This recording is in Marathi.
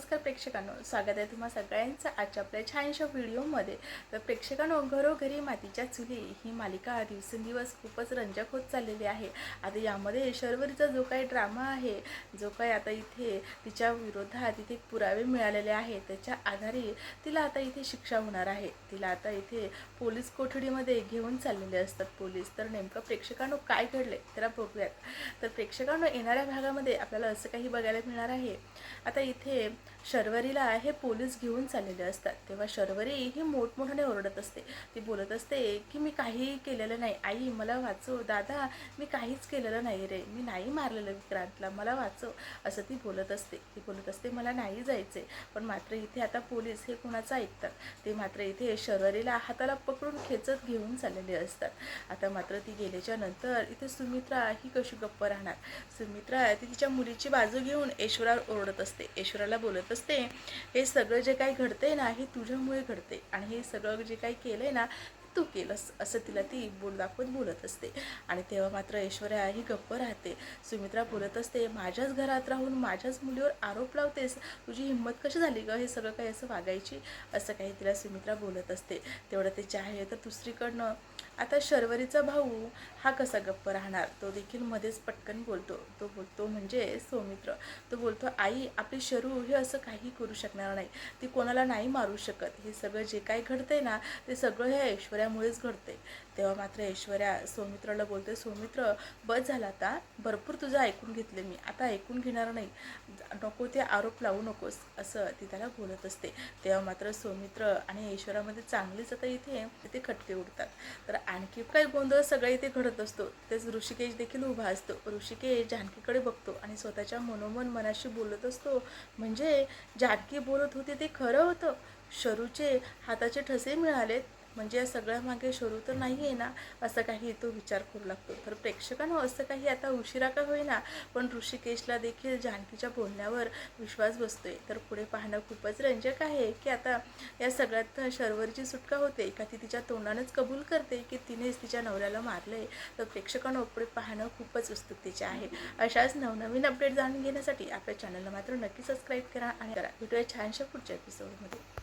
नमस्कार प्रेक्षकांनो, स्वागत आहे तुम्हा सगळ्यांचं आजच्या आपल्या छानशा व्हिडिओमध्ये। तर प्रेक्षकांनो, घरोघरी मातीच्या चुली ही मालिका दिवसेंदिवस खूपच रंजक होत चाललेली आहे। आता यामध्ये शर्वरीचा जो काही ड्रामा आहे, जो काही आता इथे तिच्या विरोधात इथे पुरावे मिळालेले आहेत, त्याच्या आधारे तिला आता इथे शिक्षा होणार आहे। तिला आता इथे पोलीस कोठडीमध्ये घेऊन चाललेले असतात पोलीस। तर नेमकं प्रेक्षकांनो काय घडले त्याला बघूयात। तर प्रेक्षकांनो, येणाऱ्या भागामध्ये आपल्याला असं काही बघायला मिळणार आहे। आता इथे शर्वरीला हे पोलीस घेऊन चाललेले असतात, तेव्हा शर्वरी ही मोठमोठ्याने ओरडत असते। ती बोलत असते की मी काहीही केलेलं नाही, आई मला वाचव, दादा मी काहीच केलेलं नाही रे, मी नाही मारलेलं विक्रांतला, मला वाचव, असं ती बोलत असते। ती बोलत असते मला नाही जायचे, पण मात्र इथे आता पोलीस हे कुणाचं ऐकतात। ते मात्र इथे शर्वरीला हाताला पकडून खेचत घेऊन चाललेले असतात। आता मात्र ती गेल्याच्या नंतर इथे सुमित्रा ही कशी गप्प राहणार। सुमित्रा ती तिच्या मुलीची बाजू घेऊन ऐश्वर्यावर ओरडत असते, ऐश्वर्याला बोलत असते हे सगळं जे काही घडतंय ना हे तुझ्यामुळे घडते, आणि हे सगळं जे काही केलंय ना तू केलंस, असं तिला ती बोल दाखवत बोलत असते। आणि तेव्हा मात्र ऐश्वर्या ही गप्प राहते। सुमित्रा बोलत असते माझ्याच घरात राहून माझ्याच मुलीवर आरोप लावतेस, तुझी हिंमत कशी झाली ग हे सगळं काही असं वागायची, असं काही तिला सुमित्रा बोलत असते। तेवढं ते आहे तर दुसरीकडनं आता शर्वरीचा भाऊ हा कसा गप्प राहणार, तो देखील मध्येच पटकन बोलतो। तो बोलतो म्हणजे सौमित्र, तो बोलतो आई आपली शरू हे असं काही करू शकणार नाही, ती कोणाला नाही मारू शकत, हे सगळं जे काही घडतंय ना ते सगळं ह्या ऐश्वर्यामुळेच घडते। तेव्हा मात्र ऐश्वर्या सौमित्राला बोलते सौमित्र बस झाला, आता भरपूर तुझं ऐकून घेतले मी, आता ऐकून घेणार नाही, नको ते आरोप लावू नकोस, असं ती त्याला बोलत असते। तेव्हा मात्र सौमित्र आणि ऐश्वर्यामध्ये चांगलीच आता इथे खटके उडतात। तर आणखी काही गोंधळ सगळा इथे घडत असतो। तेच ऋषिकेश देखील उभा असतो। ऋषिकेश जानकीकडे बघतो आणि स्वतःच्या मनोमन मनाशी बोलत असतो, म्हणजे जानकी बोलत होती ते खरं होतं, शरूचे हाताचे ठसे मिळालेत, म्हणजे या सगळ्यामागे शरू तर नाही आहे ना, असं काही तो विचार करू लागतो। तर प्रेक्षकांनो, असं काही आता उशिरा का होईना पण ऋषिकेशला देखील जानकीच्या बोलण्यावर विश्वास बसतोय। तर पुढे पाहणं खूपच रंजक आहे की आता या सगळ्यात शर्वरीची सुटका होते का ती तिच्या तोंडानेच कबूल करते की तिनेच तिच्या नवऱ्याला मारले। तर प्रेक्षकांनो, पुढे पाहणं खूपच उत्सुकतेचे आहे। अशाच नवनवीन अपडेट जाणून घेण्यासाठी आपल्या चॅनलला मात्र नक्की सबस्क्राईब करा आणि भेटूया छानशा पुढच्या एपिसोडमध्ये।